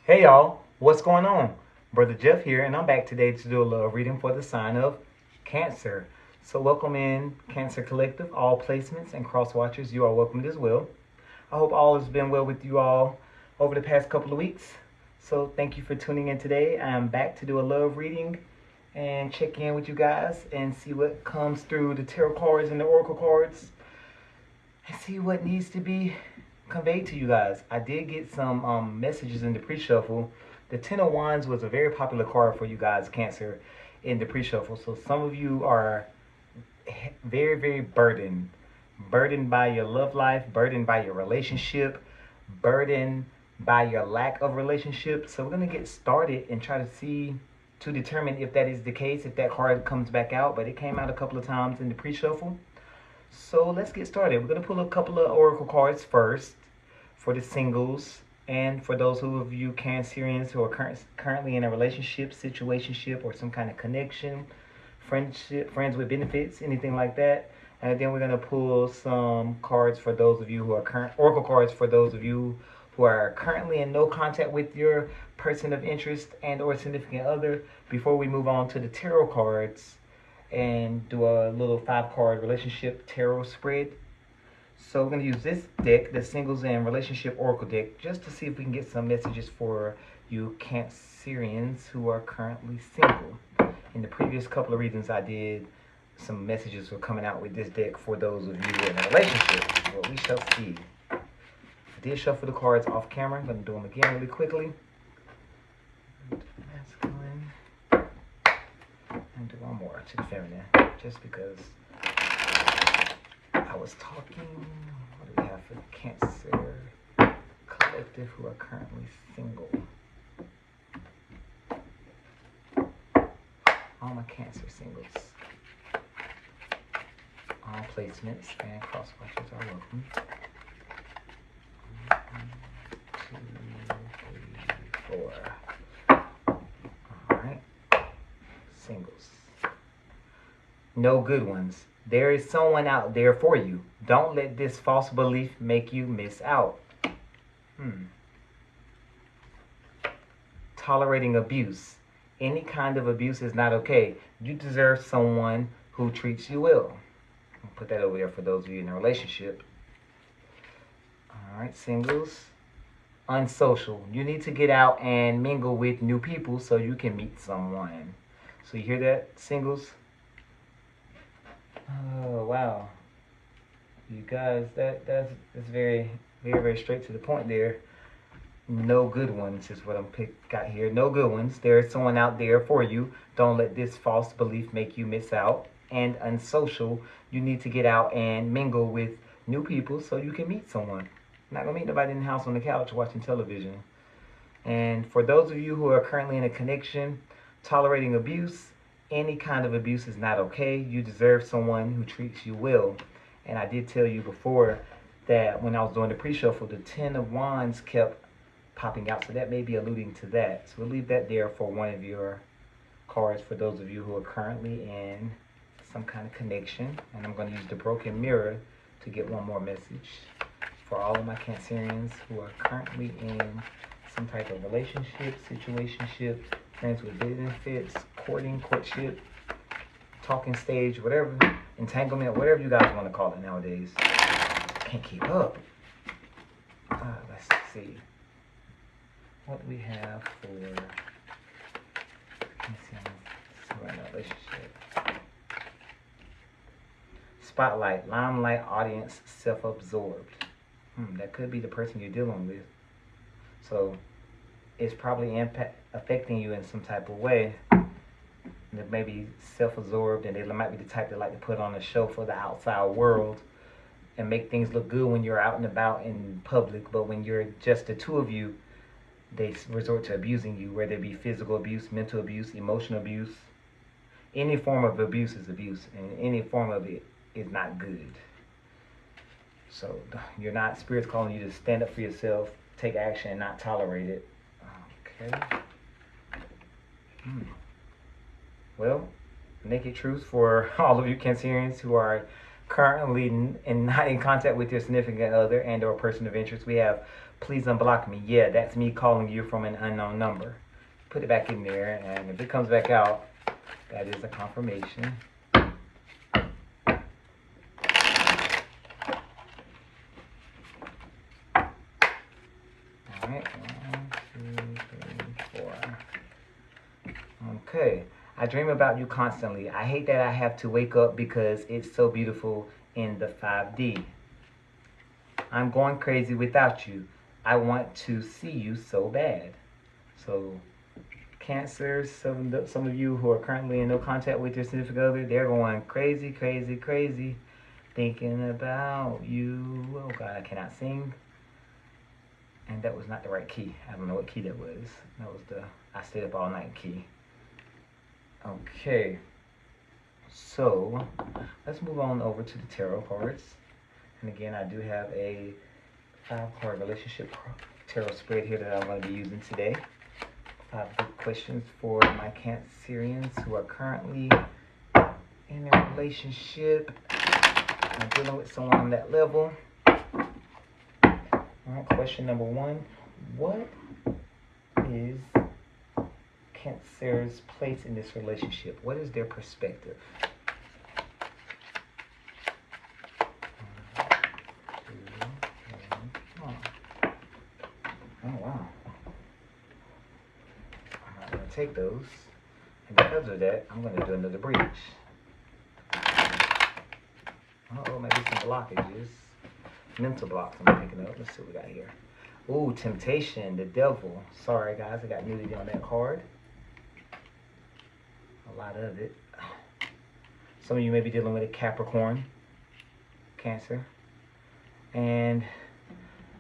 Hey y'all, what's going on? Brother Jeff here, and I'm back today to do a little reading for the sign of Cancer. So, welcome in Cancer Collective, all placements and cross watchers. You are welcomed as well. I hope all has been well with you all over the past couple of weeks. So, thank you for tuning in today. I'm back to do a love reading and check in with you guys and see what comes through the tarot cards and the oracle cards and see what needs to be conveyed to you guys. I did get some messages in the pre-shuffle. The Ten of Wands was a very popular card for you guys, Cancer, in the pre-shuffle. So some of you are very, very burdened. Burdened by your love life, burdened by your relationship, burdened by your lack of relationship. So we're going to get started and try to see, to determine if that is the case, if that card comes back out. But it came out a couple of times in the pre-shuffle. So let's get started. We're going to pull a couple of oracle cards first for the singles and for those of you Cancerians who are currently in a relationship, situationship, or some kind of connection, friendship, friends with benefits, anything like that. And then we're going to pull some cards for those of you who are oracle cards for those of you who are currently in no contact with your person of interest and or significant other before we move on to the tarot cards and do a little 5-card relationship tarot spread. So we're going to use this deck, the Singles and Relationship Oracle deck, just to see if we can get some messages for you Cancerians who are currently single. In the previous couple of readings I did, some messages were coming out with this deck for those of you in a relationship. Well, we shall see. I did shuffle the cards off camera. I'm going to do them again really quickly. Masculine. And do one more to the feminine, just because I was talking. What do we have for the Cancer Collective who are currently single? All my Cancer singles. All placements and cross watchers are welcome. 1, 2, 3, 4. Alright. Singles. No good ones. There is someone out there for you. Don't let this false belief make you miss out. Tolerating abuse. Any kind of abuse is not okay. You deserve someone who treats you well. I'll put that over there for those of you in a relationship. Alright, singles. Unsocial. You need to get out and mingle with new people so you can meet someone. So you hear that, singles? Oh, wow. You guys, that's very, very, very straight to the point there. No good ones is what I'm got here. No good ones. There is someone out there for you. Don't let this false belief make you miss out. And unsocial, you need to get out and mingle with new people so you can meet someone. Not gonna meet nobody in the house on the couch watching television. And for those of you who are currently in a connection, tolerating abuse, any kind of abuse is not okay. You deserve someone who treats you well. And I did tell you before that when I was doing the pre-shuffle, the Ten of Wands kept popping out. So that may be alluding to that. So we'll leave that there for one of your cards for those of you who are currently in some kind of connection. And I'm going to use the Broken Mirror to get one more message for all of my Cancerians who are currently in some type of relationship, situationship, friends with benefits, courting, courtship, talking stage, whatever, entanglement, whatever you guys want to call it nowadays. Can't keep up. Let's see what we have for relationship. Spotlight, limelight, audience, self-absorbed. That could be the person you're dealing with. So it's probably affecting you in some type of way. They may be self-absorbed, and they might be the type that like to put on a show for the outside world and make things look good when you're out and about in public. But when you're just the two of you, they resort to abusing you, whether it be physical abuse, mental abuse, emotional abuse. Any form of abuse is abuse, and any form of it is not good. So you're not, Spirit's calling you to stand up for yourself, take action, and not tolerate it. Okay. Well, naked truth for all of you Cancerians who are currently and not in contact with your significant other and or person of interest. We have please unblock me. Yeah, that's me calling you from an unknown number. Put it back in there, and if it comes back out, that is a confirmation. Alright, 1, 2, 3, 4. Okay. I dream about you constantly. I hate that I have to wake up because it's so beautiful in the 5D. I'm going crazy without you. I want to see you so bad. So, Cancer, some of you who are currently in no contact with your significant other, they're going crazy, crazy, crazy, thinking about you. Oh God, I cannot sing. And that was not the right key. I don't know what key that was. That was the I stayed up all night key. Okay. So, let's move on over to the tarot cards. And again, I do have a 5-card relationship tarot spread here that I'm going to be using today. 5 good questions for my Cancerians who are currently in a relationship and dealing with someone on that level. Alright, question number 1. What is Cancer's place in this relationship? What is their perspective? Oh, wow. I'm going to take those. And because of that, I'm going to do another bridge. Uh-oh, maybe some blockages. Mental blocks I'm picking up. Let's see what we got here. Ooh, temptation, the devil. Sorry, guys, I got nudity on that card. A lot of it. Some of you may be dealing with a Capricorn, Cancer. And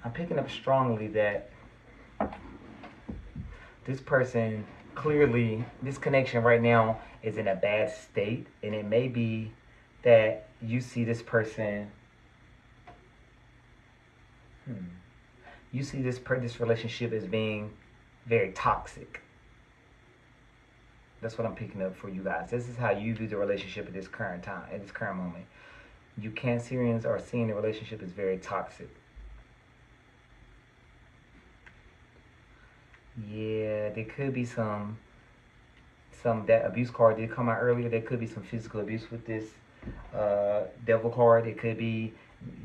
I'm picking up strongly that this person, clearly, this connection right now is in a bad state. And it may be that you see this person, you see this relationship as being very toxic. That's what I'm picking up for you guys. This is how you view the relationship at this current time, at this current moment. You Cancerians are seeing the relationship as very toxic. Yeah, there could be some that abuse card did come out earlier. There could be some physical abuse with this devil card. It could be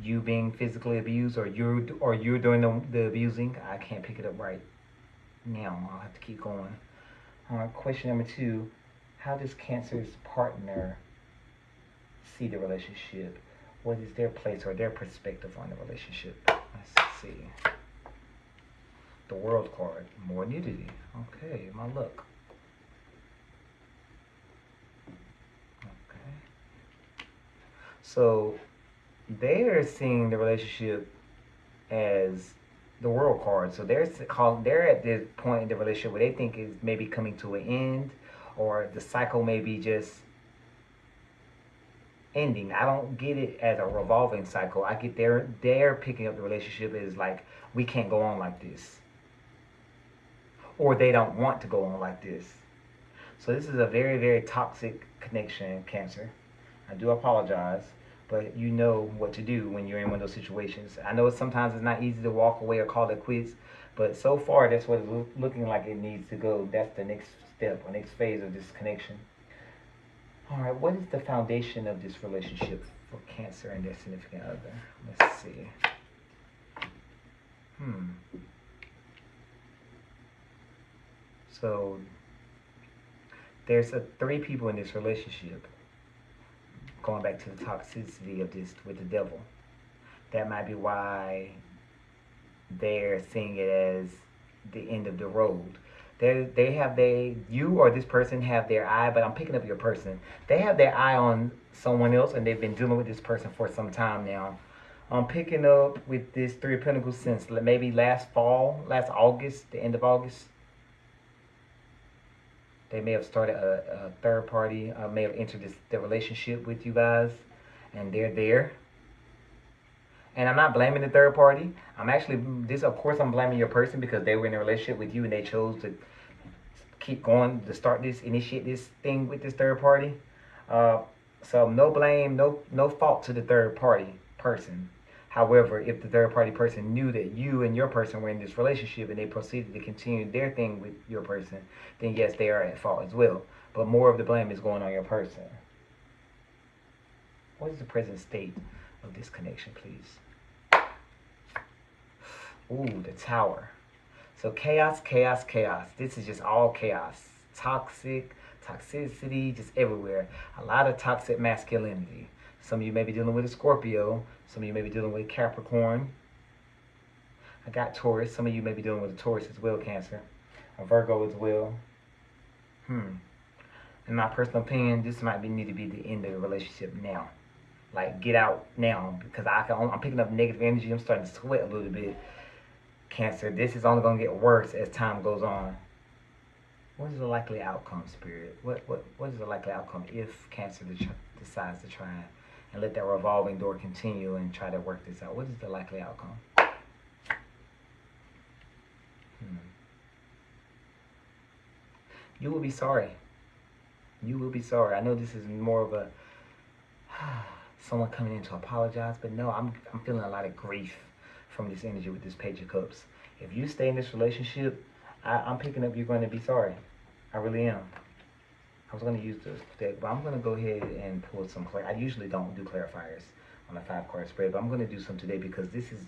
you being physically abused, or you're doing the abusing. I can't pick it up right now. I'll have to keep going. Question number 2: how does Cancer's partner see the relationship? What is their place or their perspective on the relationship? Let's see. The World card, more nudity. Okay, my luck. Okay. So they're seeing the relationship as the World card. So they're at this point in the relationship where they think is maybe coming to an end, or the cycle may be just ending. I don't get it as a revolving cycle. I get they're picking up the relationship as like, we can't go on like this, or they don't want to go on like this. So this is a very, very toxic connection, Cancer. I do apologize, but you know what to do when you're in one of those situations. I know sometimes it's not easy to walk away or call it quits, but so far that's what it's looking like it needs to go. That's the next step or next phase of this connection. All right, what is the foundation of this relationship for Cancer and their significant other? Let's see. So there's 3 people in this relationship. Going back to the toxicity of this with the devil. That might be why they're seeing it as the end of the road. You or this person have their eye, but I'm picking up your person. They have their eye on someone else, and they've been dealing with this person for some time now. I'm picking up with this 3 of Pentacles since maybe last August, the end of August. They may have started a third party, may have entered the relationship with you guys, and they're there. And I'm not blaming the third party. Of course I'm blaming your person because they were in a relationship with you and they chose to keep going, to initiate this thing with this third party. So no blame, no fault to the third party person. However, if the third party person knew that you and your person were in this relationship and they proceeded to continue their thing with your person, then yes, they are at fault as well. But more of the blame is going on your person. What is the present state of this connection, please? Ooh, the Tower. So chaos, chaos, chaos. This is just all chaos. Toxicity, just everywhere. A lot of toxic masculinity. Some of you may be dealing with a Scorpio. Some of you may be dealing with Capricorn. I got Taurus. Some of you may be dealing with a Taurus as well, Cancer. A Virgo as well. In my personal opinion, this might need to be the end of the relationship now. Like, get out now, because I'm picking up negative energy. I'm starting to sweat a little bit. Cancer, this is only going to get worse as time goes on. What is the likely outcome, Spirit? What is the likely outcome if Cancer decides to try and let that revolving door continue and try to work this out? What is the likely outcome? You will be sorry. You will be sorry. I know this is more of a someone coming in to apologize, but no, I'm feeling a lot of grief from this energy with this Page of Cups. If you stay in this relationship, I'm picking up you're going to be sorry. I really am. I was going to use this deck, but I'm going to go ahead and pull some I usually don't do clarifiers on a 5-card spread, but I'm going to do some today because this is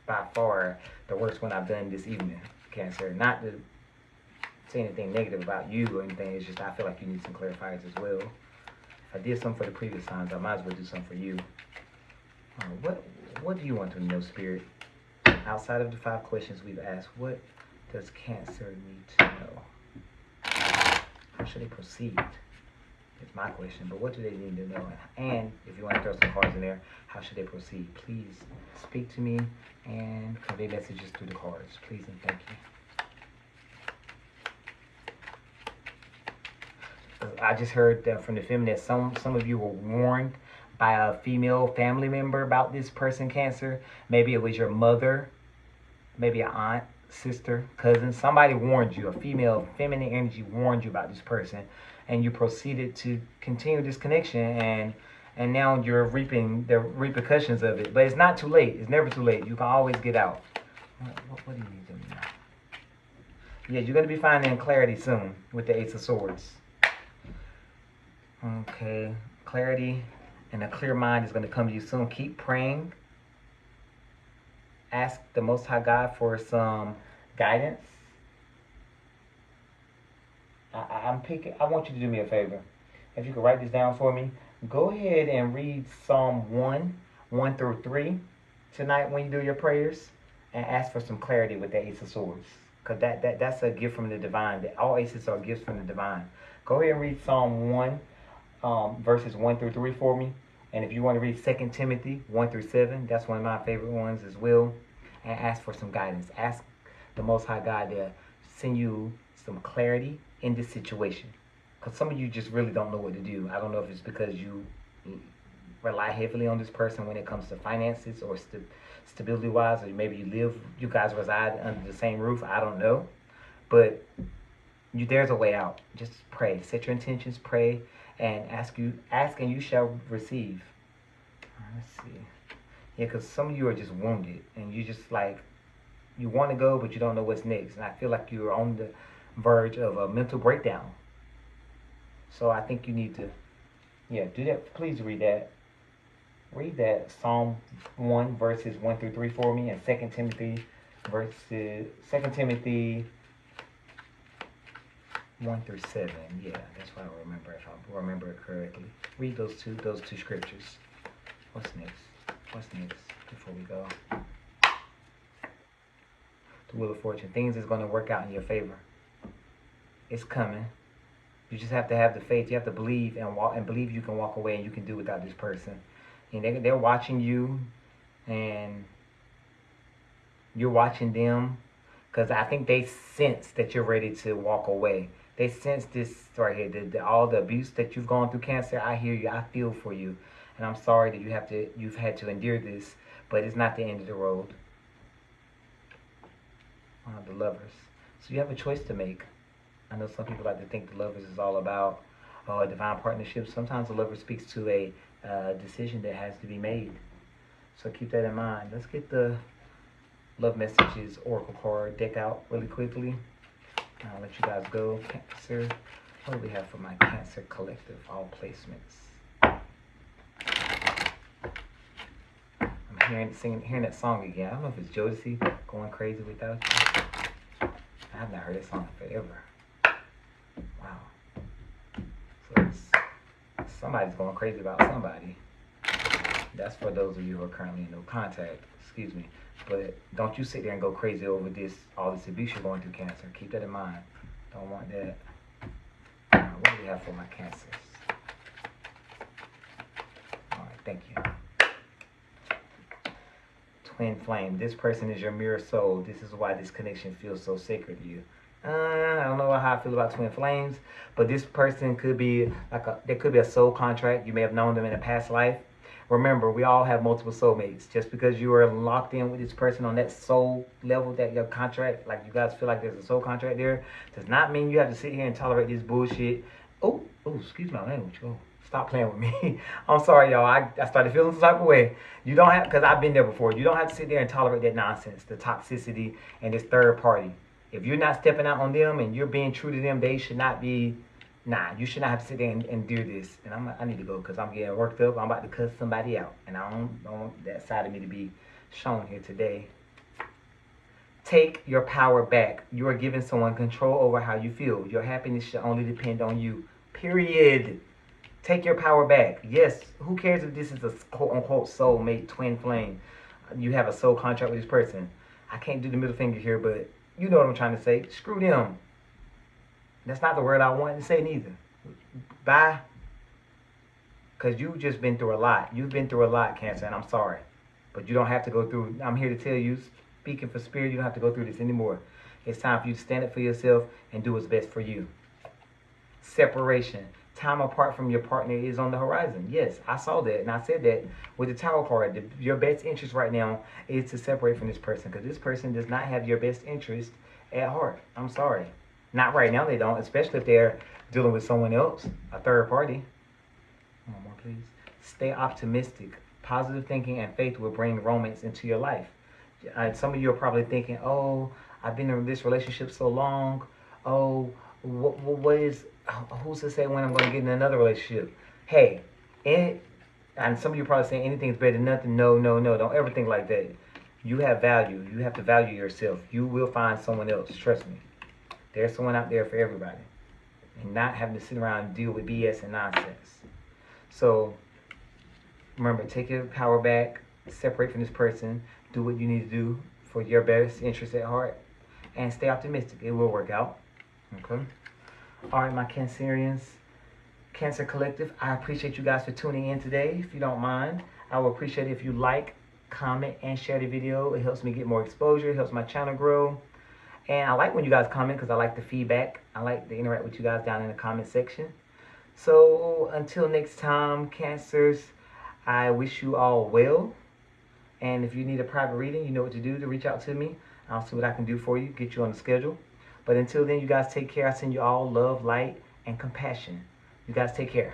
by far the worst one I've done this evening, Cancer. Not to say anything negative about you or anything, it's just I feel like you need some clarifiers as well. If I did something for the previous signs, I might as well do something for you. What do you want to know, Spirit? Outside of the 5 questions we've asked, what does Cancer need to know? How should they proceed? It's my question, but what do they need to know? And if you want to throw some cards in there, how should they proceed? Please speak to me and convey messages through the cards. Please and thank you. I just heard that from the feminine that some of you were warned by a female family member about this person, Cancer. Maybe it was your mother, maybe an aunt, sister, cousin. Somebody warned you. A female feminine energy warned you about this person, and you proceeded to continue this connection, and now you're reaping the repercussions of it. But it's not too late. It's never too late. You can always get out. What do you need to know? Yeah, you're going to be finding clarity soon with the Ace of Swords. Okay, clarity and a clear mind is going to come to you soon. Keep praying. Ask the Most High God for some guidance. I want you to do me a favor. If you could write this down for me, go ahead and read Psalm 1 through 3 tonight when you do your prayers, and ask for some clarity with the Ace of Swords. Because that's a gift from the divine. All aces are gifts from the divine. Go ahead and read Psalm 1, verses 1 through 3 for me. And if you want to read 2 Timothy 1 through 7, that's one of my favorite ones as well. And ask for some guidance. Ask the Most High God to send you some clarity in this situation. Because some of you just really don't know what to do. I don't know if it's because you rely heavily on this person when it comes to finances or stability-wise, or maybe you guys reside under the same roof. I don't know. But there's a way out. Just pray. Set your intentions, pray, and ask and you shall receive. Let's see. Yeah, because some of you are just wounded, and you just like, you want to go, but you don't know what's next. And I feel like you're on the verge of a mental breakdown. So I think you need to, do that. Please read that. Read that Psalm 1 verses 1 through 3 for me, and 2 Timothy 1 through 7. Yeah, that's what I remember, if I remember it correctly. Read those two scriptures. What's next before we go? The Wheel of Fortune. Things is going to work out in your favor. It's coming. You just have to have the faith. You have to believe and believe you can walk away and you can do without this person. And they're watching you, and you're watching them, because I think they sense that you're ready to walk away. They sense this right here, all the abuse that you've gone through, Cancer. I hear you. I feel for you, and I'm sorry that you've had to endure this, but it's not the end of the road. The Lovers. So you have a choice to make. I know some people like to think the Lovers is all about or a divine partnership. Sometimes the lover speaks to a decision that has to be made. So keep that in mind. Let's get the love messages oracle card deck out really quickly. I'll let you guys go. Cancer. What do we have for my Cancer collective? All placements. I'm hearing that song again. I don't know if it's Jodeci, Going Crazy Without You. I have not heard that song in forever. Wow. So somebody's going crazy about somebody. That's for those of you who are currently in no contact. Excuse me. But don't you sit there and go crazy over all this abuse you're going through, Cancer. Keep that in mind. Don't want that. What do we have for my Cancers? All right, thank you. Twin flame. This person is your mirror soul. This is why this connection feels so sacred to you. I don't know how I feel about twin flames, but this person could be there could be a soul contract. You may have known them in a past life. Remember, we all have multiple soulmates. Just because you are locked in with this person on that soul level, that your contract, like you guys feel like there's a soul contract there, does not mean you have to sit here and tolerate this bullshit. Oh, excuse my language. Oh, stop playing with me. I'm sorry, y'all. I started feeling some type of way. You don't have, because I've been there before. You don't have to sit there and tolerate that nonsense, the toxicity, and this third party. If you're not stepping out on them and you're being true to them, they should not be. Nah, you should not have to sit there and do this. And I need to go because I'm getting worked up. I'm about to cuss somebody out. And I don't want that side of me to be shown here today. Take your power back. You are giving someone control over how you feel. Your happiness should only depend on you. Period. Take your power back. Yes, who cares if this is a quote-unquote soulmate, twin flame. You have a soul contract with this person. I can't do the middle finger here, but you know what I'm trying to say. Screw them. That's not the word I wanted to say neither. Bye. Because you've just been through a lot. You've been through a lot, Cancer, and I'm sorry. But you don't have to go through. I'm here to tell you, speaking for spirit, you don't have to go through this anymore. It's time for you to stand up for yourself and do what's best for you. Separation. Time apart from your partner is on the horizon. Yes, I saw that, and I said that with the Tower card. Your best interest right now is to separate from this person, because this person does not have your best interest at heart. I'm sorry. Not right now, they don't, especially if they're dealing with someone else, a third party. One more, please. Stay optimistic. Positive thinking and faith will bring romance into your life. Some of you are probably thinking, oh, I've been in this relationship so long. Oh, who's to say when I'm going to get in another relationship? Hey, and some of you are probably saying anything's better than nothing. No. Don't ever think like that. You have value. You have to value yourself. You will find someone else. Trust me. There's someone out there for everybody. And not having to sit around and deal with BS and nonsense. So, remember, take your power back. Separate from this person. Do what you need to do for your best interest at heart. And stay optimistic. It will work out. Okay? Alright, my Cancerians. Cancer Collective, I appreciate you guys for tuning in today. If you don't mind, I would appreciate it if you like, comment, and share the video. It helps me get more exposure. It helps my channel grow. And I like when you guys comment because I like the feedback. I like to interact with you guys down in the comment section. So until next time, Cancers, I wish you all well. And if you need a private reading, you know what to do to reach out to me. I'll see what I can do for you, get you on the schedule. But until then, you guys take care. I send you all love, light, and compassion. You guys take care.